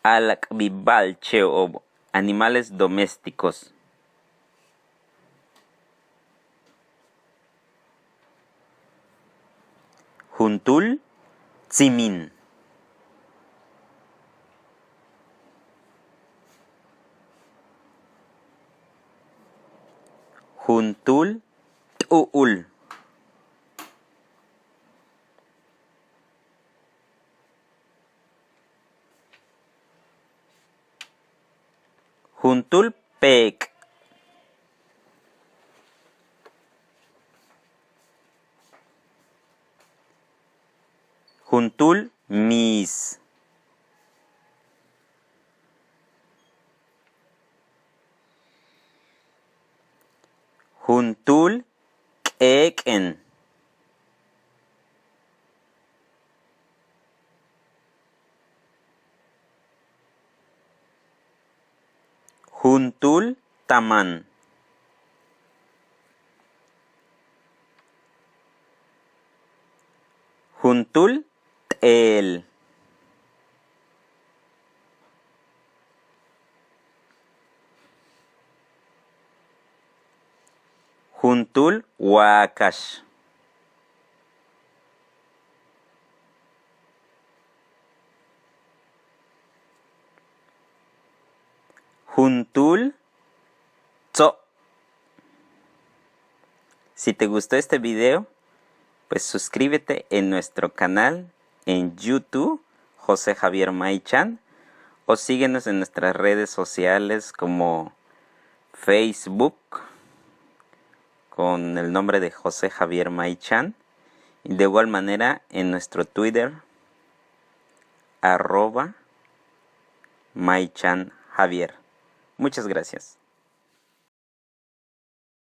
Alakbibalcheo, animales domésticos. Juntul, tzimin. Juntul, t'u'ul. Juntul, pek. Juntul, mis. Juntul, k'eken. Juntul, taman. Juntul, t'el. Juntul, wakash. Juntul, tzo. Si te gustó este video, pues suscríbete en nuestro canal en YouTube, José Javier Maichan, o síguenos en nuestras redes sociales como Facebook, con el nombre de José Javier Maichan, y de igual manera en nuestro Twitter, @Maichan Javier. Muchas gracias.